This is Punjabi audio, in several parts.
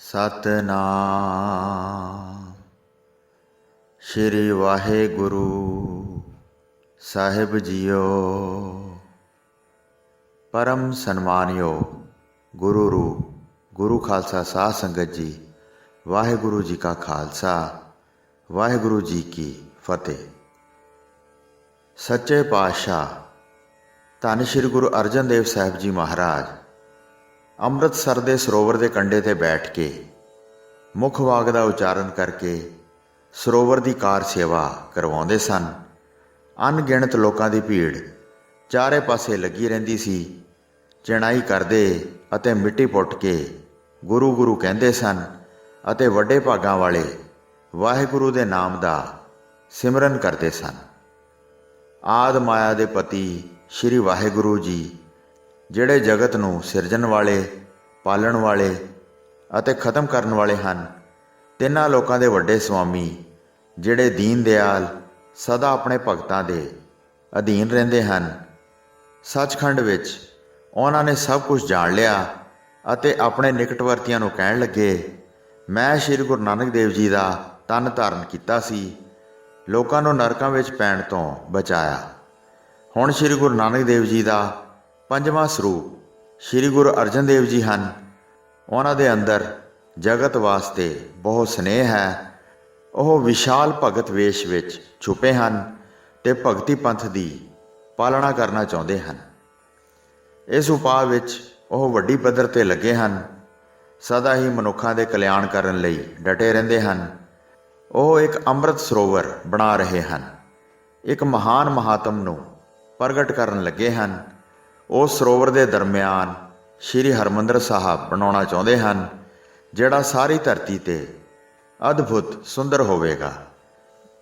ਸਤਨਾਮ ਸ਼੍ਰੀ ਵਾਹਿਗੁਰੂ ਸਾਹਿਬ ਜੀਓ। ਪਰਮ ਸਨਮਾਨਯੋਗ ਗੁਰੂ ਰੂਪ ਗੁਰੂ ਖਾਲਸਾ ਸਾਧ ਸੰਗਤ ਜੀ, ਵਾਹਿਗੁਰੂ ਜੀ ਕਾ ਖਾਲਸਾ, ਵਾਹਿਗੁਰੂ ਜੀ ਕੀ ਫਤਿਹ। ਸੱਚੇ ਪਾਤਸ਼ਾਹ ਧੰਨ ਸ਼੍ਰੀ ਗੁਰੂ ਅਰਜਨ ਦੇਵ ਸਾਹਿਬ ਜੀ ਮਹਾਰਾਜ ਅੰਮ੍ਰਿਤਸਰ ਦੇ ਸਰੋਵਰ ਦੇ ਕੰਢੇ 'ਤੇ ਬੈਠ ਕੇ ਮੁੱਖ ਵਾਕ ਦਾ ਉਚਾਰਨ ਕਰਕੇ ਸਰੋਵਰ ਦੀ ਕਾਰ ਸੇਵਾ ਕਰਵਾਉਂਦੇ ਸਨ। ਅਣਗਿਣਤ ਲੋਕਾਂ ਦੀ ਭੀੜ ਚਾਰੇ ਪਾਸੇ ਲੱਗੀ ਰਹਿੰਦੀ ਸੀ। ਚਿਣਾਈ ਕਰਦੇ ਅਤੇ ਮਿੱਟੀ ਪੁੱਟ ਕੇ ਗੁਰੂ ਗੁਰੂ ਕਹਿੰਦੇ ਸਨ ਅਤੇ ਵੱਡੇ ਭਾਗਾਂ ਵਾਲੇ ਵਾਹਿਗੁਰੂ ਦੇ ਨਾਮ ਦਾ ਸਿਮਰਨ ਕਰਦੇ ਸਨ। ਆਦ ਮਾਇਆ ਦੇ ਪਤੀ ਸ਼੍ਰੀ ਵਾਹਿਗੁਰੂ ਜੀ, ਜਿਹੜੇ ਜਗਤ ਨੂੰ ਸਿਰਜਣ ਵਾਲੇ, ਪਾਲਣ ਵਾਲੇ ਅਤੇ ਖ਼ਤਮ ਕਰਨ ਵਾਲੇ ਹਨ, ਤਿੰਨਾਂ ਲੋਕਾਂ ਦੇ ਵੱਡੇ ਸੁਆਮੀ, ਜਿਹੜੇ ਦੀਨ ਦਿਆਲ ਸਦਾ ਆਪਣੇ ਭਗਤਾਂ ਦੇ ਅਧੀਨ ਰਹਿੰਦੇ ਹਨ। ਸੱਚਖੰਡ ਵਿੱਚ ਉਹਨਾਂ ਨੇ ਸਭ ਕੁਝ ਜਾਣ ਲਿਆ ਅਤੇ ਆਪਣੇ ਨਿਕਟਵਰਤੀਆਂ ਨੂੰ ਕਹਿਣ ਲੱਗੇ, ਮੈਂ ਸ਼੍ਰੀ ਗੁਰੂ ਨਾਨਕ ਦੇਵ ਜੀ ਦਾ ਤਨ ਧਾਰਨ ਕੀਤਾ ਸੀ, ਲੋਕਾਂ ਨੂੰ ਨਰਕਾਂ ਵਿੱਚ ਪੈਣ ਤੋਂ ਬਚਾਇਆ। ਹੁਣ ਸ਼੍ਰੀ ਗੁਰੂ ਨਾਨਕ ਦੇਵ ਜੀ ਦਾ ਪੰਜਵਾਂ ਸਰੂਪ ਸ਼੍ਰੀ ਗੁਰੂ ਅਰਜਨ ਦੇਵ ਜੀ ਹਨ। ਉਹਨਾਂ ਦੇ ਅੰਦਰ ਜਗਤ ਵਾਸਤੇ ਬਹੁਤ ਸਨੇਹ ਹੈ। ਉਹ ਵਿਸ਼ਾਲ ਭਗਤ ਵੇਸ਼ ਵਿੱਚ ਛੁਪੇ ਹਨ ਅਤੇ ਭਗਤੀ ਪੰਥ ਦੀ ਪਾਲਣਾ ਕਰਨਾ ਚਾਹੁੰਦੇ ਹਨ। ਇਸ ਉਪਾਅ ਵਿੱਚ ਉਹ ਵੱਡੀ ਪੱਧਰ 'ਤੇ ਲੱਗੇ ਹਨ। ਸਦਾ ਹੀ ਮਨੁੱਖਾਂ ਦੇ ਕਲਿਆਣ ਕਰਨ ਲਈ ਡਟੇ ਰਹਿੰਦੇ ਹਨ। ਉਹ ਇੱਕ ਅੰਮ੍ਰਿਤ ਸਰੋਵਰ ਬਣਾ ਰਹੇ ਹਨ, ਇੱਕ ਮਹਾਨ ਮਹਾਤਮ ਨੂੰ ਪ੍ਰਗਟ ਕਰਨ ਲੱਗੇ ਹਨ। ਉਸ ਸਰੋਵਰ ਦੇ ਦਰਮਿਆਨ ਸ਼੍ਰੀ ਹਰਿਮੰਦਰ ਸਾਹਿਬ ਬਣਾਉਣਾ ਚਾਹੁੰਦੇ ਹਨ, ਜਿਹੜਾ ਸਾਰੀ ਧਰਤੀ 'ਤੇ ਅਦਭੁਤ ਸੁੰਦਰ ਹੋਵੇਗਾ,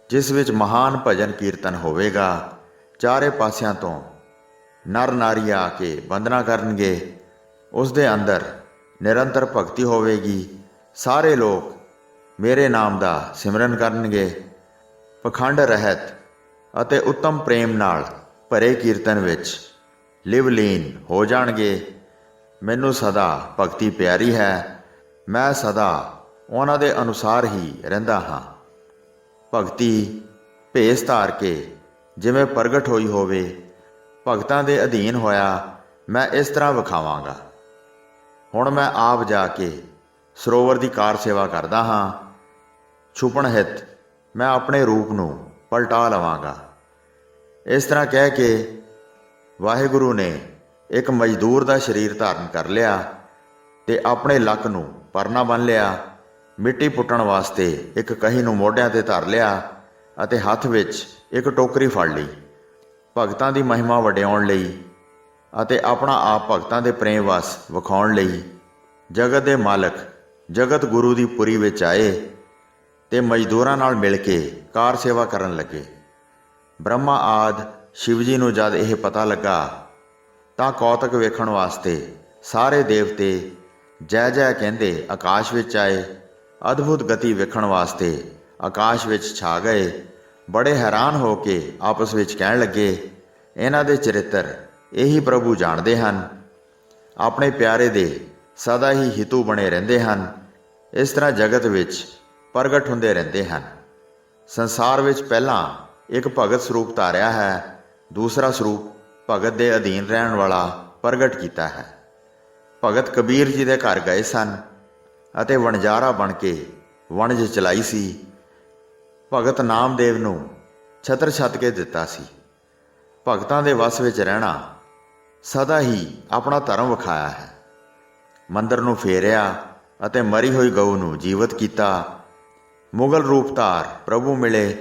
ਜਿਸ ਵਿੱਚ ਮਹਾਨ ਭਜਨ ਕੀਰਤਨ ਹੋਵੇਗਾ। ਚਾਰੇ ਪਾਸਿਆਂ ਤੋਂ ਨਰ ਨਾਰੀ ਆ ਕੇ ਬੰਦਨਾ ਕਰਨਗੇ। ਉਸ ਦੇ ਅੰਦਰ ਨਿਰੰਤਰ ਭਗਤੀ ਹੋਵੇਗੀ। ਸਾਰੇ ਲੋਕ ਮੇਰੇ ਨਾਮ ਦਾ ਸਿਮਰਨ ਕਰਨਗੇ। ਪਖੰਡ ਰਹਿਤ ਅਤੇ ਉੱਤਮ ਪ੍ਰੇਮ ਨਾਲ ਭਰੇ ਕੀਰਤਨ ਵਿੱਚ ਲਿਵਲੀਨ ਹੋ ਜਾਣਗੇ। ਮੈਨੂੰ ਸਦਾ ਭਗਤੀ ਪਿਆਰੀ ਹੈ। ਮੈਂ ਸਦਾ ਉਹਨਾਂ ਦੇ ਅਨੁਸਾਰ ਹੀ ਰਹਿੰਦਾ ਹਾਂ। ਭਗਤੀ ਭੇਸ ਧਾਰ ਕੇ ਜਿਵੇਂ ਪ੍ਰਗਟ ਹੋਈ ਹੋਵੇ, ਭਗਤਾਂ ਦੇ ਅਧੀਨ ਹੋਇਆ ਮੈਂ ਇਸ ਤਰ੍ਹਾਂ ਵਿਖਾਵਾਂਗਾ। ਹੁਣ ਮੈਂ ਆਪ ਜਾ ਕੇ ਸਰੋਵਰ ਦੀ ਕਾਰ ਸੇਵਾ ਕਰਦਾ ਹਾਂ। ਛੁਪਣ ਹਿੱਤ ਮੈਂ ਆਪਣੇ ਰੂਪ ਨੂੰ ਪਲਟਾ ਲਵਾਂਗਾ। ਇਸ ਤਰ੍ਹਾਂ ਕਹਿ ਕੇ ਵਾਹਿਗੁਰੂ ਨੇ ਇੱਕ ਮਜ਼ਦੂਰ ਦਾ ਸਰੀਰ ਧਾਰਨ ਕਰ ਲਿਆ ਅਤੇ ਆਪਣੇ ਲੱਕ ਨੂੰ ਪਰਨਾ ਬੰਨ੍ਹ ਲਿਆ। ਮਿੱਟੀ ਪੁੱਟਣ ਵਾਸਤੇ ਇੱਕ ਕਹੀ ਨੂੰ ਮੋਢਿਆਂ 'ਤੇ ਧਰ ਲਿਆ ਅਤੇ ਹੱਥ ਵਿੱਚ ਇੱਕ ਟੋਕਰੀ ਫੜ ਲਈ। ਭਗਤਾਂ ਦੀ ਮਹਿਮਾ ਵਡਿਆਉਣ ਲਈ ਅਤੇ ਆਪਣਾ ਆਪ ਭਗਤਾਂ ਦੇ ਪ੍ਰੇਮ ਵਸ ਵਿਖਾਉਣ ਲਈ ਜਗਤ ਦੇ ਮਾਲਕ ਜਗਤ ਗੁਰੂ ਦੀ ਪੁਰੀ ਵਿੱਚ ਆਏ ਅਤੇ ਮਜ਼ਦੂਰਾਂ ਨਾਲ ਮਿਲ ਕੇ ਕਾਰ ਸੇਵਾ ਕਰਨ ਲੱਗੇ। ਬ੍ਰਹਮਾ ਆਦਿ ਸ਼ਿਵ ਜੀ ਨੂੰ ਜਦ ਇਹ ਪਤਾ ਲੱਗਾ ਤਾਂ ਕੌਤਕ ਵੇਖਣ ਵਾਸਤੇ ਸਾਰੇ ਦੇਵਤੇ ਜੈ ਜੈ ਕਹਿੰਦੇ ਆਕਾਸ਼ ਵਿੱਚ ਆਏ। ਅਦਭੁਤ ਗਤੀ ਵੇਖਣ ਵਾਸਤੇ ਆਕਾਸ਼ ਵਿੱਚ ਛਾ ਗਏ। ਬੜੇ ਹੈਰਾਨ ਹੋ ਕੇ ਆਪਸ ਵਿੱਚ ਕਹਿਣ ਲੱਗੇ, ਇਹਨਾਂ ਦੇ ਚਰਿੱਤਰ ਇਹੀ ਪ੍ਰਭੂ ਜਾਣਦੇ ਹਨ। ਆਪਣੇ ਪਿਆਰੇ ਦੇ ਸਦਾ ਹੀ ਹਿਤੂ ਬਣੇ ਰਹਿੰਦੇ ਹਨ। ਇਸ ਤਰ੍ਹਾਂ ਜਗਤ ਵਿੱਚ ਪ੍ਰਗਟ ਹੁੰਦੇ ਰਹਿੰਦੇ ਹਨ। ਸੰਸਾਰ ਵਿੱਚ ਪਹਿਲਾਂ ਇੱਕ ਭਗਤ ਸਰੂਪ ਧਾਰਿਆ ਹੈ, ਦੂਸਰਾ ਸਰੂਪ ਭਗਤ ਦੇ ਅਧੀਨ ਰਹਿਣ ਵਾਲਾ ਪ੍ਰਗਟ ਕੀਤਾ ਹੈ। ਭਗਤ ਕਬੀਰ ਜੀ ਦੇ ਘਰ ਗਏ ਸਨ ਅਤੇ ਵਣਜਾਰਾ ਬਣ ਕੇ ਵਣਜ ਚਲਾਈ ਸੀ। ਭਗਤ ਨਾਮਦੇਵ ਨੂੰ ਛਤਰ ਛੱਤ ਕੇ ਦਿੱਤਾ ਸੀ। ਭਗਤਾਂ ਦੇ ਵਸ ਵਿੱਚ ਰਹਿਣਾ, ਸਦਾ ਹੀ ਆਪਣਾ ਧਰਮ ਵਿਖਾਇਆ ਹੈ। ਮੰਦਰ ਨੂੰ ਫੇਰਿਆ ਅਤੇ ਮਰੀ ਹੋਈ ਗਊ ਨੂੰ ਜੀਵਤ ਕੀਤਾ। ਮੁਗਲ ਰੂਪ ਧਾਰ ਪ੍ਰਭੂ ਮਿਲੇ।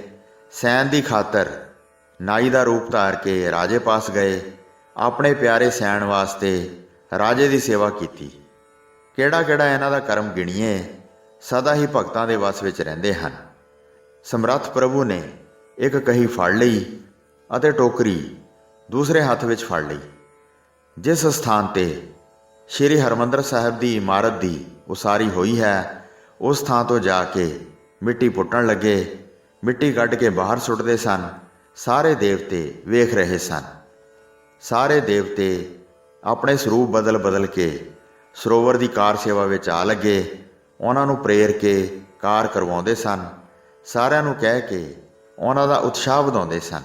ਸੈਨ ਦੀ ਖਾਤਰ ਨਾਈ ਦਾ ਰੂਪ ਧਾਰ ਕੇ ਰਾਜੇ ਪਾਸ ਗਏ। ਆਪਣੇ ਪਿਆਰੇ ਸੈਨ ਵਾਸਤੇ ਰਾਜੇ ਦੀ ਸੇਵਾ ਕੀਤੀ। ਕਿਹੜਾ ਕਿਹੜਾ ਇਹਨਾਂ ਦਾ ਕਰਮ ਗਿਣੀਏ, ਸਦਾ ਹੀ ਭਗਤਾਂ ਦੇ ਵਸ ਵਿੱਚ ਰਹਿੰਦੇ ਹਨ। ਸਮਰੱਥ ਪ੍ਰਭੂ ਨੇ ਇੱਕ ਕਹੀ ਫੜ ਲਈ ਅਤੇ ਟੋਕਰੀ ਦੂਸਰੇ ਹੱਥ ਵਿੱਚ ਫੜ ਲਈ। ਜਿਸ ਸਥਾਨ 'ਤੇ ਸ਼੍ਰੀ ਹਰਿਮੰਦਰ ਸਾਹਿਬ ਦੀ ਇਮਾਰਤ ਦੀ ਉਸਾਰੀ ਹੋਈ ਹੈ, ਉਸ ਥਾਂ ਤੋਂ ਜਾ ਕੇ ਮਿੱਟੀ ਪੁੱਟਣ ਲੱਗੇ। ਮਿੱਟੀ ਕੱਢ ਕੇ ਬਾਹਰ ਸੁੱਟਦੇ ਸਨ। ਸਾਰੇ ਦੇਵਤੇ ਵੇਖ ਰਹੇ ਸਨ। ਸਾਰੇ ਦੇਵਤੇ ਆਪਣੇ ਸਰੂਪ ਬਦਲ ਬਦਲ ਕੇ ਸਰੋਵਰ ਦੀ ਕਾਰ ਸੇਵਾ ਵਿੱਚ ਆ ਲੱਗੇ। ਉਹਨਾਂ ਨੂੰ ਪ੍ਰੇਰ ਕੇ ਕਾਰ ਕਰਵਾਉਂਦੇ ਸਨ। ਸਾਰਿਆਂ ਨੂੰ ਕਹਿ ਕੇ ਉਹਨਾਂ ਦਾ ਉਤਸ਼ਾਹ ਵਧਾਉਂਦੇ ਸਨ।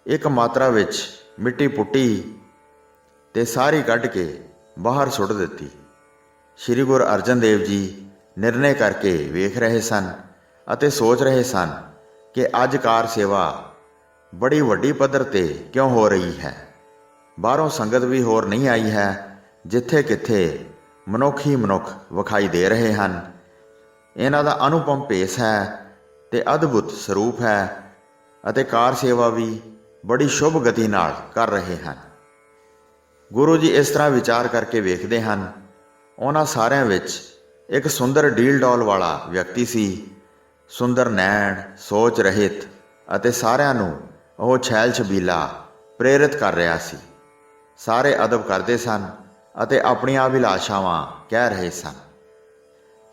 ਇੱਕ ਮਾਤਰਾ ਵਿੱਚ ਮਿੱਟੀ ਪੁੱਟੀ ਤੇ ਸਾਰੀ ਕੱਢ ਕੇ ਬਾਹਰ ਸੁੱਟ ਦਿੱਤੀ। ਸ੍ਰੀ ਗੁਰੂ ਅਰਜਨ ਦੇਵ ਜੀ ਨਿਰਣੇ ਕਰਕੇ ਵੇਖ ਰਹੇ ਸਨ ਅਤੇ ਸੋਚ ਰਹੇ ਸਨ ਕਿ ਅੱਜ ਕਾਰ ਸੇਵਾ ਬੜੀ ਵੱਡੀ ਪੱਧਰ 'ਤੇ ਕਿਉਂ ਹੋ ਰਹੀ ਹੈ। ਬਾਹਰੋਂ ਸੰਗਤ ਵੀ ਹੋਰ ਨਹੀਂ ਆਈ ਹੈ। ਜਿੱਥੇ ਕਿੱਥੇ ਮਨੁੱਖ ਹੀ ਮਨੁੱਖ ਵਿਖਾਈ ਦੇ ਰਹੇ ਹਨ। ਇਹਨਾਂ ਦਾ ਅਨੁਪਮ ਭੇਸ ਹੈ ਤੇ ਅਦਭੁਤ ਸਰੂਪ ਹੈ ਅਤੇ ਕਾਰ ਸੇਵਾ ਵੀ ਬੜੀ ਸ਼ੁਭ ਗਤੀ ਨਾਲ ਕਰ ਰਹੇ ਹਨ। ਗੁਰੂ ਜੀ ਇਸ ਤਰ੍ਹਾਂ ਵਿਚਾਰ ਕਰਕੇ ਵੇਖਦੇ ਹਨ। ਉਹਨਾਂ ਸਾਰਿਆਂ ਵਿੱਚ ਇੱਕ ਸੁੰਦਰ ਡੀਲ ਡੌਲ ਵਾਲਾ ਵਿਅਕਤੀ ਸੀ। ਸੁੰਦਰ ਨੈਣ, ਸੋਚ ਰਹਿਤ ਅਤੇ ਸਾਰਿਆਂ ਨੂੰ ਉਹ ਛੈਲ ਛਬੀਲਾ ਪ੍ਰੇਰਿਤ ਕਰ ਰਿਹਾ ਸੀ। ਸਾਰੇ ਅਦਬ ਕਰਦੇ ਸਨ ਅਤੇ ਆਪਣੀਆਂ ਅਭਿਲਾਸ਼ਾਵਾਂ ਕਹਿ ਰਹੇ ਸਨ।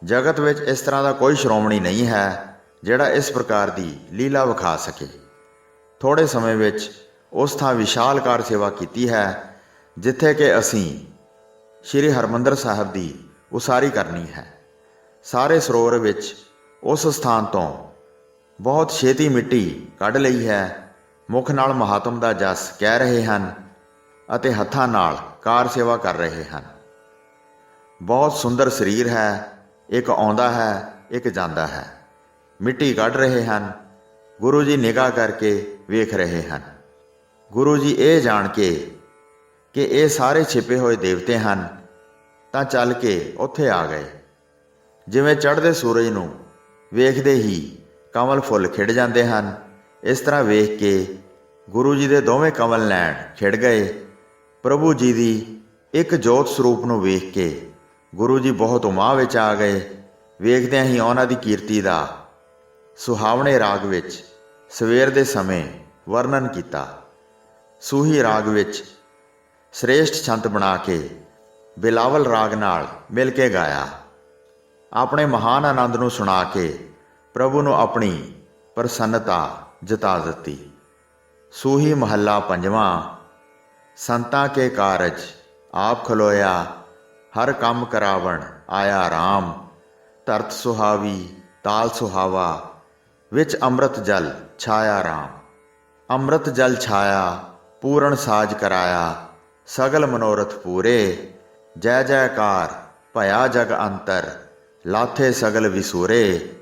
ਜਗਤ ਵਿੱਚ ਇਸ ਤਰ੍ਹਾਂ ਦਾ ਕੋਈ ਸ਼੍ਰੋਮਣੀ ਨਹੀਂ ਹੈ ਜਿਹੜਾ ਇਸ ਪ੍ਰਕਾਰ ਦੀ ਲੀਲਾ ਵਿਖਾ ਸਕੇ। ਥੋੜ੍ਹੇ ਸਮੇਂ ਵਿੱਚ ਉਸ ਥਾਂ ਵਿਸ਼ਾਲ ਕਾਰ ਸੇਵਾ ਕੀਤੀ ਹੈ ਜਿੱਥੇ ਕਿ ਅਸੀਂ ਸ਼੍ਰੀ ਹਰਿਮੰਦਰ ਸਾਹਿਬ ਦੀ ਉਸਾਰੀ ਕਰਨੀ ਹੈ। ਸਾਰੇ ਸਰੋਵਰ ਵਿੱਚ ਉਸ ਸਥਾਨ ਤੋਂ ਬਹੁਤ ਛੇਤੀ ਮਿੱਟੀ ਕੱਢ ਲਈ ਹੈ। ਮੁਖ ਨਾਲ ਮਹਾਤਮ ਦਾ ਜਸ ਕਹਿ ਰਹੇ ਹਨ ਅਤੇ ਹੱਥਾਂ ਨਾਲ ਕਾਰ ਸੇਵਾ ਕਰ ਰਹੇ ਹਨ। ਬਹੁਤ ਸੁੰਦਰ ਸਰੀਰ ਹੈ। ਇੱਕ ਆਉਂਦਾ ਹੈ, ਇੱਕ ਜਾਂਦਾ ਹੈ। ਮਿੱਟੀ ਕੱਢ ਰਹੇ ਹਨ। ਗੁਰੂ ਜੀ ਨਿਗਾਹ ਕਰਕੇ ਵੇਖ ਰਹੇ ਹਨ। ਗੁਰੂ ਜੀ ਇਹ ਜਾਣ ਕੇ ਕਿ ਇਹ ਸਾਰੇ ਛਿਪੇ ਹੋਏ ਦੇਵਤੇ ਹਨ ਤਾਂ ਚੱਲ ਕੇ ਉੱਥੇ ਆ ਗਏ। ਜਿਵੇਂ ਚੜ੍ਹਦੇ ਸੂਰਜ ਨੂੰ ਵੇਖਦੇ ਹੀ ਕਮਲ ਫੁੱਲ ਖਿੜ ਜਾਂਦੇ ਹਨ, ਇਸ ਤਰ੍ਹਾਂ ਵੇਖ ਕੇ ਗੁਰੂ ਜੀ ਦੇ ਦੋਵੇਂ ਕਮਲ ਨੈਣ ਖਿੜ ਗਏ। ਪ੍ਰਭੂ ਜੀ ਦੀ ਇੱਕ ਜੋਤ ਸਰੂਪ ਨੂੰ ਵੇਖ ਕੇ ਗੁਰੂ ਜੀ ਬਹੁਤ ਉਮਾਹ ਵਿੱਚ ਆ ਗਏ। ਵੇਖਦਿਆਂ ਹੀ ਉਹਨਾਂ ਦੀ ਕੀਰਤੀ ਦਾ ਸੁਹਾਵਣੇ ਰਾਗ ਵਿੱਚ ਸਵੇਰ ਦੇ ਸਮੇਂ ਵਰਣਨ ਕੀਤਾ। ਸੂਹੀ ਰਾਗ ਵਿੱਚ ਸ੍ਰੇਸ਼ਟ ਛੰਤ ਬਣਾ ਕੇ ਬਿਲਾਵਲ ਰਾਗ ਨਾਲ ਮਿਲ ਕੇ ਗਾਇਆ। ਆਪਣੇ ਮਹਾਨ ਆਨੰਦ ਨੂੰ ਸੁਣਾ ਕੇ ਪ੍ਰਭੂ ਨੂੰ ਆਪਣੀ ਪ੍ਰਸੰਨਤਾ ਜਤਾ ਦਿੱਤੀ। ਸੂਹੀ ਮਹੱਲਾ ਪੰਜਵਾਂ। ਸੰਤਾਂ ਕੇ ਕਾਰਜ ਆਪ ਖਲੋਇਆ, ਹਰ ਕੰਮ ਕਰਾਵਣ ਆਇਆ ਰਾਮ। ਧਰਤ ਸੁਹਾਵੀ ਤਾਲ ਸੁਹਾਵਾ, ਵਿੱਚ ਅੰਮ੍ਰਿਤ ਜਲ ਛਾਇਆ ਰਾਮ। ਅੰਮ੍ਰਿਤ ਜਲ ਛਾਇਆ ਪੂਰਨ ਸਾਜ ਕਰਾਇਆ, ਸਗਲ ਮਨੋਰਥ ਪੂਰੇ। ਜੈ ਜੈਕਾਰ ਭਇਆ ਜਗ ਅੰਤਰ, ਲਾਥੇ ਸਗਲ ਵਿਸੂਰੇ।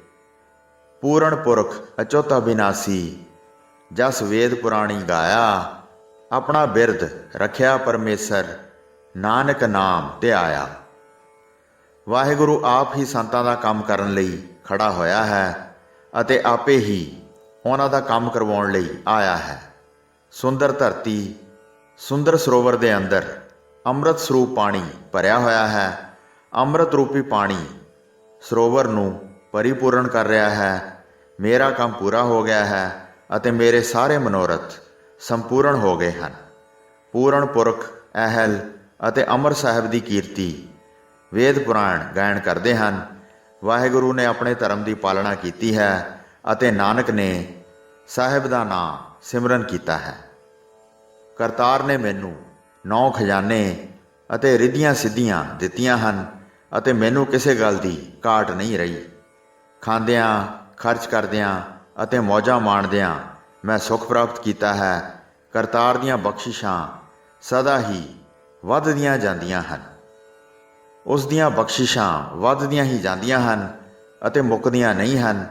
ਪੂਰਨ ਪੁਰਖ ਅਚੁੱਤ ਅਬਿਨਾਸੀ, ਜਸ ਵੇਦ ਪੁਰਾਣੀ ਗਾਇਆ। ਆਪਣਾ ਬਿਰਦ ਰੱਖਿਆ ਪਰਮੇਸ਼ਰ, ਨਾਨਕ ਨਾਮ ਧਿਆਇਆ। ਵਾਹਿਗੁਰੂ ਆਪ ਹੀ ਸੰਤਾਂ ਦਾ ਕੰਮ ਕਰਨ ਲਈ ਖੜਾ ਹੋਇਆ ਹੈ ਅਤੇ ਆਪੇ ਹੀ ਉਹਨਾਂ ਦਾ ਕੰਮ ਕਰਵਾਉਣ ਲਈ ਆਇਆ ਹੈ। ਸੁੰਦਰ ਧਰਤੀ, ਸੁੰਦਰ ਸਰੋਵਰ ਦੇ ਅੰਦਰ ਅੰਮ੍ਰਿਤ ਸਰੂਪ ਪਾਣੀ ਭਰਿਆ ਹੋਇਆ ਹੈ। ਅੰਮ੍ਰਿਤ ਰੂਪੀ ਪਾਣੀ ਸਰੋਵਰ ਨੂੰ ਪਰਿਪੂਰਨ ਕਰ ਰਿਹਾ ਹੈ। ਮੇਰਾ ਕੰਮ ਪੂਰਾ ਹੋ ਗਿਆ ਹੈ ਅਤੇ ਮੇਰੇ ਸਾਰੇ ਮਨੋਰਥ ਸੰਪੂਰਨ ਹੋ ਗਏ ਹਨ। ਪੂਰਨ ਪੁਰਖ ਅਹਿਲ ਅਤੇ ਅਮਰ ਸਾਹਿਬ ਦੀ ਕੀਰਤੀ ਵੇਦ ਪੁਰਾਣ ਗਾਇਨ ਕਰਦੇ ਹਨ। ਵਾਹਿਗੁਰੂ ਨੇ ਆਪਣੇ ਧਰਮ ਦੀ ਪਾਲਣਾ ਕੀਤੀ ਹੈ ਅਤੇ ਨਾਨਕ ਨੇ ਸਾਹਿਬ ਦਾ ਨਾਮ ਸਿਮਰਨ ਕੀਤਾ ਹੈ। ਕਰਤਾਰ ਨੇ ਮੈਨੂੰ 9 ਖਜ਼ਾਨੇ ਅਤੇ ਰਿੱਧੀਆਂ ਸਿੱਧੀਆਂ ਦਿੱਤੀਆਂ ਹਨ ਅਤੇ ਮੈਨੂੰ ਕਿਸੇ ਗੱਲ ਦੀ ਘਾਟ ਨਹੀਂ ਰਹੀ। ਖਾਂਦਿਆਂ, ਖਰਚ ਕਰਦਿਆਂ ਅਤੇ ਮੌਜਾਂ ਮਾਣਦਿਆਂ ਮੈਂ ਸੁੱਖ ਪ੍ਰਾਪਤ ਕੀਤਾ ਹੈ। ਕਰਤਾਰ ਦੀਆਂ ਬਖਸ਼ਿਸ਼ਾਂ ਸਦਾ ਹੀ ਵੱਧਦੀਆਂ ਜਾਂਦੀਆਂ ਹਨ। ਉਸ ਦੀਆਂ ਬਖਸ਼ਿਸ਼ਾਂ ਵੱਧਦੀਆਂ ਹੀ ਜਾਂਦੀਆਂ ਹਨ ਅਤੇ ਮੁੱਕਦੀਆਂ ਨਹੀਂ ਹਨ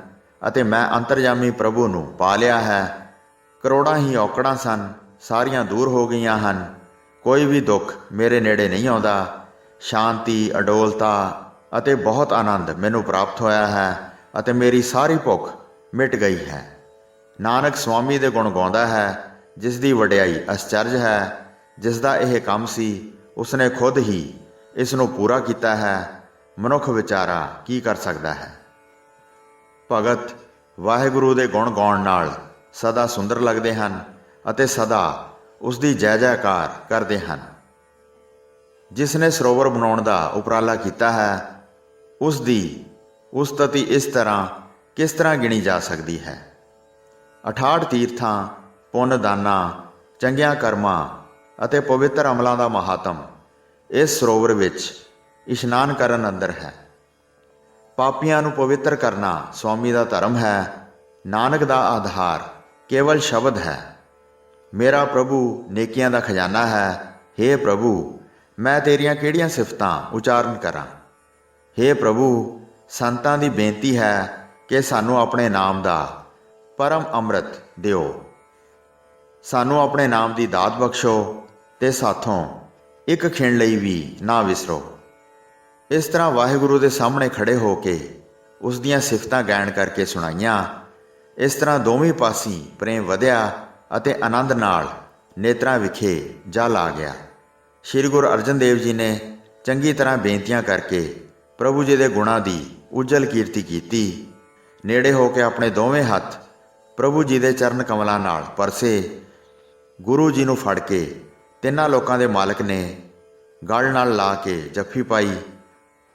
ਅਤੇ ਮੈਂ ਅੰਤਰਜਾਮੀ ਪ੍ਰਭੂ ਨੂੰ ਪਾ ਲਿਆ ਹੈ। ਕਰੋੜਾਂ ਹੀ ਔਕੜਾਂ ਸਨ, ਸਾਰੀਆਂ ਦੂਰ ਹੋ ਗਈਆਂ ਹਨ। ਕੋਈ ਵੀ ਦੁੱਖ ਮੇਰੇ ਨੇੜੇ ਨਹੀਂ ਆਉਂਦਾ। ਸ਼ਾਂਤੀ, ਅਡੋਲਤਾ ਅਤੇ ਬਹੁਤ ਆਨੰਦ ਮੈਨੂੰ ਪ੍ਰਾਪਤ ਹੋਇਆ ਹੈ ਅਤੇ ਮੇਰੀ ਸਾਰੀ ਭੁੱਖ ਮਿਟ ਗਈ ਹੈ। ਨਾਨਕ ਸੁਆਮੀ ਦੇ ਗੁਣ ਗਾਉਂਦਾ ਹੈ, ਜਿਸ ਦੀ ਵਡਿਆਈ ਅਸਚਰਜ ਹੈ। ਜਿਸ ਦਾ ਇਹ ਕੰਮ ਸੀ ਉਸਨੇ ਖੁਦ ਹੀ ਇਸ ਨੂੰ ਪੂਰਾ ਕੀਤਾ ਹੈ। ਮਨੁੱਖ ਵਿਚਾਰਾ ਕੀ ਕਰ ਸਕਦਾ ਹੈ। ਭਗਤ ਵਾਹਿਗੁਰੂ ਦੇ ਗੁਣ ਗਾਉਣ ਨਾਲ ਸਦਾ ਸੁੰਦਰ ਲੱਗਦੇ ਹਨ ਅਤੇ ਸਦਾ ਉਸ ਦੀ ਜੈ ਜੈਕਾਰ ਕਰਦੇ ਹਨ। ਜਿਸ ਨੇ ਸਰੋਵਰ ਬਣਾਉਣ ਦਾ ਉਪਰਾਲਾ ਕੀਤਾ ਹੈ ਉਸ ਦੀ ਉਸਤਤੀ ਇਸ ਤਰ੍ਹਾਂ ਕਿਸ ਤਰ੍ਹਾਂ ਗਿਣੀ ਜਾ ਸਕਦੀ ਹੈ। 68 ਤੀਰਥਾਂ, ਪੁੰਨ ਦਾਨਾਂ, ਚੰਗਿਆਂ ਕਰਮਾਂ ਅਤੇ ਪਵਿੱਤਰ ਅਮਲਾਂ ਦਾ ਮਹਾਤਮ ਇਸ ਸਰੋਵਰ ਵਿੱਚ ਇਸ਼ਨਾਨ ਕਰਨ ਅੰਦਰ ਹੈ। ਪਾਪੀਆਂ ਨੂੰ ਪਵਿੱਤਰ ਕਰਨਾ ਸਵਾਮੀ ਦਾ ਧਰਮ ਹੈ। ਨਾਨਕ ਦਾ ਆਧਾਰ ਕੇਵਲ ਸ਼ਬਦ ਹੈ। ਮੇਰਾ ਪ੍ਰਭੂ ਨੇਕੀਆਂ ਦਾ ਖਜ਼ਾਨਾ ਹੈ। ਹੇ ਪ੍ਰਭੂ, ਮੈਂ ਤੇਰੀਆਂ ਕਿਹੜੀਆਂ ਸਿਫਤਾਂ ਉਚਾਰਨ ਕਰਾਂ। ਹੇ ਪ੍ਰਭੂ, ਸੰਤਾਂ ਦੀ ਬੇਨਤੀ ਹੈ ਕਿ ਸਾਨੂੰ ਆਪਣੇ ਨਾਮ ਦਾ ਪਰਮ ਅੰਮ੍ਰਿਤ ਦਿਓ। ਸਾਨੂੰ ਆਪਣੇ ਨਾਮ ਦੀ ਦਾਤ ਬਖਸ਼ੋ ਤੇ ਸਾਥੋਂ ਇੱਕ ਖਿਣ ਲਈ ਵੀ ਨਾ ਵਿਸਰੋ। ਇਸ ਤਰ੍ਹਾਂ ਵਾਹਿਗੁਰੂ ਦੇ ਸਾਹਮਣੇ ਖੜੇ ਹੋ ਕੇ ਉਸ ਦੀਆਂ ਸਿਫਤਾਂ ਗਾਇਨ ਕਰਕੇ ਸੁਣਾਈਆਂ। ਇਸ ਤਰ੍ਹਾਂ ਦੋਵੇਂ ਪਾਸੀਂ ਪ੍ਰੇਮ ਵਧਿਆ ਅਤੇ ਆਨੰਦ ਨਾਲ ਨੇਤਰਾਂ ਵਿਖੇ ਜਲ ਆ ਗਿਆ। ਸ੍ਰੀ ਗੁਰੂ ਅਰਜਨ ਦੇਵ ਜੀ ਨੇ ਚੰਗੀ ਤਰ੍ਹਾਂ ਬੇਨਤੀਆਂ ਕਰਕੇ ਪ੍ਰਭੂ ਜੀ ਦੇ ਗੁਣਾਂ ਦੀ ਉਜਲ ਕੀਰਤੀ ਕੀਤੀ। ਨੇੜੇ ਹੋ ਕੇ ਆਪਣੇ ਦੋਵੇਂ ਹੱਥ ਪ੍ਰਭੂ ਜੀ ਦੇ ਚਰਨ ਕਮਲਾਂ ਨਾਲ ਪਰਸੇ। ਗੁਰੂ ਜੀ ਨੂੰ ਫੜ ਕੇ ਤਿੰਨਾਂ ਲੋਕਾਂ ਦੇ ਮਾਲਕ ਨੇ ਗਲ ਨਾਲ ਲਾ ਕੇ ਜੱਫੀ ਪਾਈ।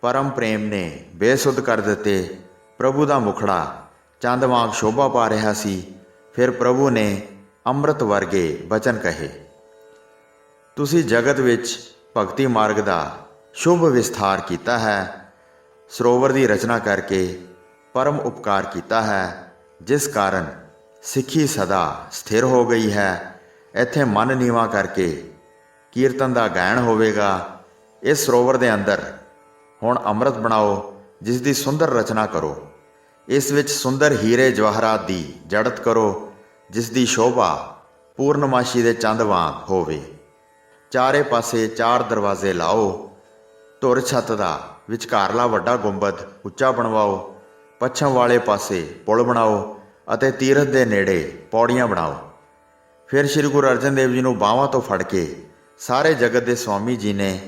ਪਰਮ ਪ੍ਰੇਮ ਨੇ ਬੇਸੁੱਧ ਕਰ ਦਿੱਤੇ। ਪ੍ਰਭੂ ਦਾ ਮੁਖੜਾ ਚੰਦ ਵਾਂਗ ਸ਼ੋਭਾ ਪਾ ਰਿਹਾ ਸੀ। ਫਿਰ ਪ੍ਰਭੂ ਨੇ ਅੰਮ੍ਰਿਤ ਵਰਗੇ ਬਚਨ ਕਹੇ, ਤੁਸੀਂ ਜਗਤ ਵਿੱਚ ਭਗਤੀ ਮਾਰਗ ਦਾ ਸ਼ੁਭ ਵਿਸਥਾਰ ਕੀਤਾ ਹੈ। ਸਰੋਵਰ ਦੀ ਰਚਨਾ ਕਰਕੇ ਪਰਮ ਉਪਕਾਰ ਕੀਤਾ ਹੈ, ਜਿਸ ਕਾਰਨ ਸਿੱਖੀ ਸਦਾ ਸਥਿਰ ਹੋ ਗਈ ਹੈ। ਇੱਥੇ ਮਨ ਨੀਵਾਂ ਕਰਕੇ ਕੀਰਤਨ ਦਾ ਗਾਇਨ ਹੋਵੇਗਾ। ਇਸ ਸਰੋਵਰ ਦੇ ਅੰਦਰ ਹੁਣ ਅੰਮ੍ਰਿਤ ਬਣਾਓ, ਜਿਸ ਦੀ ਸੁੰਦਰ ਰਚਨਾ ਕਰੋ। ਇਸ ਵਿੱਚ ਸੁੰਦਰ ਹੀਰੇ ਜਵਾਹਰਾਤ ਦੀ ਜੜਤ ਕਰੋ, ਜਿਸ ਦੀ ਸ਼ੋਭਾ ਪੂਰਨਮਾਸ਼ੀ ਦੇ ਚੰਦ ਵਾਂਗ ਹੋਵੇ। ਚਾਰੇ ਪਾਸੇ 4 ਦਰਵਾਜ਼ੇ ਲਾਓ। ਧੁਰ ਛੱਤ ਦਾ ਵਿਚਕਾਰਲਾ ਵੱਡਾ ਗੁੰਬਦ ਉੱਚਾ ਬਣਵਾਓ। ਪੱਛਮ ਵਾਲੇ ਪਾਸੇ ਪੁਲ ਬਣਾਓ ਅਤੇ ਤੀਰਥ ਦੇ ਨੇੜੇ ਪੌੜੀਆਂ ਬਣਾਓ। ਫਿਰ ਸ੍ਰੀ ਗੁਰੂ ਅਰਜਨ ਦੇਵ ਜੀ ਨੂੰ ਬਾਹਾਂ ਤੋਂ ਫੜ ਕੇ ਸਾਰੇ ਜਗਤ ਦੇ ਸਵਾਮੀ ਜੀ ਨੇ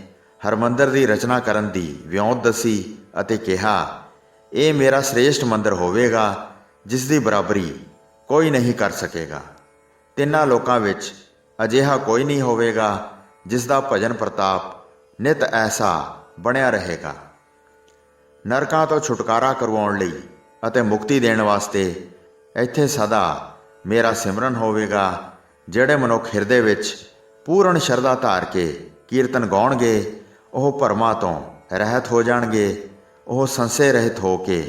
ਹਰਮੰਦਰ ਦੀ ਰਚਨਾ ਕਰਨ ਦੀ ਵਿਉਂਤ ਦੱਸੀ ਅਤੇ ਕਿਹਾ, ਇਹ ਮੇਰਾ ਸ੍ਰੇਸ਼ਟ ਮੰਦਰ ਹੋਵੇਗਾ, ਜਿਸ ਦੀ ਬਰਾਬਰੀ ਕੋਈ ਨਹੀਂ ਕਰ ਸਕੇਗਾ। ਤਿੰਨਾਂ ਲੋਕਾਂ ਵਿੱਚ ਅਜਿਹਾ ਕੋਈ ਨਹੀਂ ਹੋਵੇਗਾ ਜਿਸ ਦਾ ਭਜਨ ਪ੍ਰਤਾਪ ਨਿਤ ਐਸਾ ਬਣਿਆ ਰਹੇਗਾ। ਨਰਕਾਂ ਤੋਂ ਛੁਟਕਾਰਾ ਕਰਵਾਉਣ ਲਈ ਅਤੇ ਮੁਕਤੀ ਦੇਣ ਵਾਸਤੇ ਇੱਥੇ ਸਦਾ ਮੇਰਾ ਸਿਮਰਨ ਹੋਵੇਗਾ। ਜਿਹੜੇ ਮਨੁੱਖ ਹਿਰਦੇ ਵਿੱਚ ਪੂਰਨ ਸ਼ਰਧਾ ਧਾਰ ਕੇ ਕੀਰਤਨ ਗਾਉਣਗੇ, ਉਹ ਭਰਮਾਂ ਤੋਂ ਰਹਿਤ ਹੋ ਜਾਣਗੇ। ਉਹ ਸੰਸ਼ੇ ਰਹਿਤ ਹੋ ਕੇ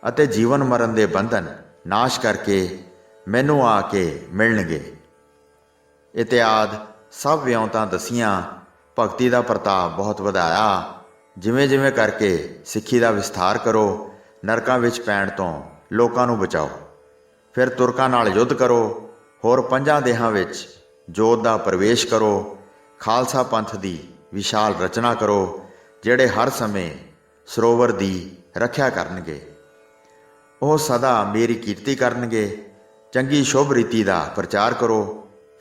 ਅਤੇ ਜੀਵਨ ਮਰਨ ਦੇ ਬੰਧਨ ਨਾਸ਼ ਕਰਕੇ ਮੈਨੂੰ ਆ ਕੇ ਮਿਲਣਗੇ। ਇਤਿਆਦ ਸਭ ਵਿਉਂਤਾਂ ਦਸੀਆਂ। ਭਗਤੀ ਦਾ ਪ੍ਰਤਾਪ ਬਹੁਤ ਵਧਾਇਆ। ਜਿਵੇਂ ਜਿਵੇਂ ਕਰਕੇ ਸਿੱਖੀ ਦਾ ਵਿਸਥਾਰ ਕਰੋ, ਨਰਕਾਂ ਵਿੱਚ ਪੈਣ ਤੋਂ ਲੋਕਾਂ ਨੂੰ ਬਚਾਓ। ਫਿਰ ਤੁਰਕਾਂ ਨਾਲ ਯੁੱਧ ਕਰੋ। ਹੋਰ 5 ਦੇਹਾਂ ਵਿੱਚ ਜੋਤ ਦਾ ਪ੍ਰਵੇਸ਼ ਕਰੋ। ਖਾਲਸਾ ਪੰਥ ਦੀ ਵਿਸ਼ਾਲ ਰਚਨਾ ਕਰੋ, ਜਿਹੜੇ ਹਰ ਸਮੇਂ ਸਰੋਵਰ ਦੀ ਰੱਖਿਆ ਕਰਨਗੇ। ਉਹ ਸਦਾ ਮੇਰੀ ਕੀਰਤੀ ਕਰਨਗੇ। ਚੰਗੀ ਸ਼ੁਭ ਰੀਤੀ ਦਾ ਪ੍ਰਚਾਰ ਕਰੋ।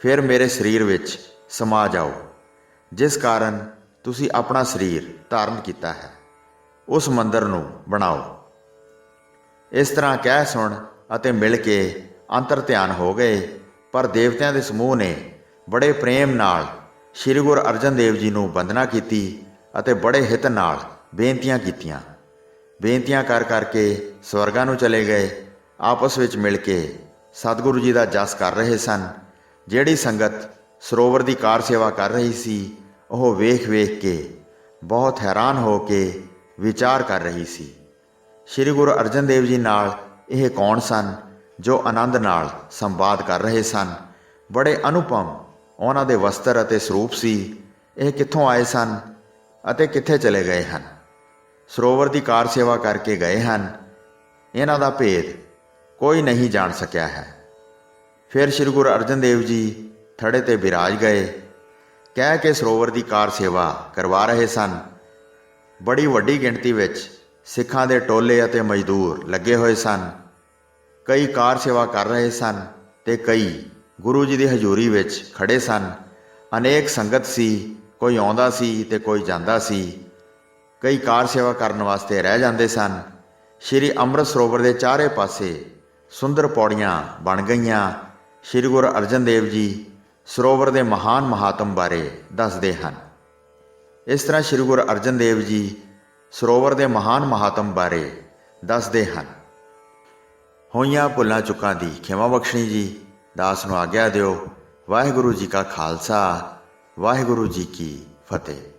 ਫਿਰ ਮੇਰੇ ਸਰੀਰ ਵਿੱਚ ਸਮਾ ਜਾਓ, ਜਿਸ ਕਾਰਨ ਤੁਸੀਂ ਆਪਣਾ ਸਰੀਰ ਧਾਰਨ ਕੀਤਾ ਹੈ। ਉਸ ਮੰਦਰ ਨੂੰ ਬਣਾਓ। ਇਸ ਤਰ੍ਹਾਂ ਕਹਿ ਸੁਣ ਅਤੇ ਮਿਲ ਕੇ ਅੰਤਰ ਧਿਆਨ ਹੋ ਗਏ। ਪਰ ਦੇਵਤਿਆਂ ਦੇ ਸਮੂਹ ਨੇ ਬੜੇ ਪ੍ਰੇਮ ਨਾਲ ਸ੍ਰੀ ਗੁਰੂ ਅਰਜਨ ਦੇਵ ਜੀ ਨੂੰ ਵੰਦਨਾ ਕੀਤੀ ਅਤੇ ਬੜੇ ਹਿੱਤ ਨਾਲ ਬੇਨਤੀਆਂ ਕੀਤੀਆਂ। ਬੇਨਤੀਆਂ ਕਰ ਕਰਕੇ ਸਵਰਗਾਂ ਨੂੰ ਚਲੇ ਗਏ। ਆਪਸ ਵਿੱਚ ਮਿਲ ਕੇ ਸਤਿਗੁਰੂ ਜੀ ਦਾ ਜਸ ਕਰ ਰਹੇ ਸਨ। ਜਿਹੜੀ ਸੰਗਤ ਸਰੋਵਰ ਦੀ ਕਾਰ ਸੇਵਾ ਕਰ ਰਹੀ ਸੀ, ਉਹ ਵੇਖ ਵੇਖ ਕੇ ਬਹੁਤ ਹੈਰਾਨ ਹੋ ਕੇ ਵਿਚਾਰ ਕਰ ਰਹੀ ਸੀ, ਸ੍ਰੀ ਗੁਰੂ ਅਰਜਨ ਦੇਵ ਜੀ ਨਾਲ ਇਹ ਕੌਣ ਸਨ ਜੋ ਆਨੰਦ ਨਾਲ ਸੰਵਾਦ ਕਰ ਰਹੇ ਸਨ। ਬੜੇ ਅਨੁਪਮ ਉਹਨਾਂ ਦੇ ਵਸਤਰ ਅਤੇ ਸਰੂਪ ਸੀ। ਇਹ ਕਿੱਥੋਂ ਆਏ ਸਨ ਅਤੇ ਕਿੱਥੇ ਚਲੇ ਗਏ ਹਨ? ਸਰੋਵਰ ਦੀ ਕਾਰ ਸੇਵਾ ਕਰਕੇ ਗਏ ਹਨ। ਇਹਨਾਂ ਦਾ ਭੇਦ ਕੋਈ ਨਹੀਂ ਜਾਣ ਸਕਿਆ ਹੈ। ਫਿਰ ਸ੍ਰੀ ਗੁਰੂ ਅਰਜਨ ਦੇਵ ਜੀ ਥੜੇ ਤੇ ਬਿਰਾਜ ਗਏ। ਕਹਿ ਕੇ ਸਰੋਵਰ ਦੀ ਕਾਰ ਸੇਵਾ ਕਰਵਾ ਰਹੇ ਸਨ। ਬੜੀ ਵੱਡੀ ਗਿਣਤੀ ਵਿੱਚ ਸਿੱਖਾਂ ਦੇ ਟੋਲੇ ਅਤੇ ਮਜ਼ਦੂਰ ਲੱਗੇ ਹੋਏ ਸਨ। ਕਈ ਕਾਰ ਸੇਵਾ ਕਰ ਰਹੇ ਸਨ ਤੇ ਕਈ ਗੁਰੂ ਜੀ ਦੀ ਹਜ਼ੂਰੀ ਵਿੱਚ ਖੜੇ ਸਨ। ਅਨੇਕ ਸੰਗਤ ਸੀ, ਕੋਈ ਆਉਂਦਾ ਸੀ ਤੇ ਕੋਈ ਜਾਂਦਾ ਸੀ। ਕਈ ਕਾਰ ਸੇਵਾ ਕਰਨ ਵਾਸਤੇ ਰਹਿ ਜਾਂਦੇ ਸਨ। ਸ਼੍ਰੀ ਅੰਮ੍ਰਿਤ ਸਰੋਵਰ ਦੇ ਚਾਰੇ ਪਾਸੇ ਸੁੰਦਰ ਪੌੜੀਆਂ ਬਣ ਗਈਆਂ। ਸ਼੍ਰੀ ਗੁਰੂ ਅਰਜਨ ਦੇਵ ਜੀ ਸਰੋਵਰ ਦੇ ਮਹਾਨ ਮਹਾਤਮ ਬਾਰੇ ਦੱਸਦੇ ਹਨ। ਇਸ ਤਰ੍ਹਾਂ ਸ਼੍ਰੀ ਗੁਰੂ ਅਰਜਨ ਦੇਵ ਜੀ ਸਰੋਵਰ ਦੇ ਮਹਾਨ ਮਹਾਤਮ ਬਾਰੇ ਦੱਸਦੇ ਹਨ। ਹੋਈਆਂ ਭੁੱਲਾਂ ਚੁੱਕਾਂ ਦੀ ਖਿਮਾ ਬਖਸ਼ਣੀ ਜੀ। ਦਾਸ ਨੂੰ ਆਗਿਆ ਦਿਓ। ਵਾਹਿਗੁਰੂ ਜੀ ਕਾ ਖਾਲਸਾ, ਵਾਹਿਗੁਰੂ ਜੀ ਕੀ ਫਤਿਹ।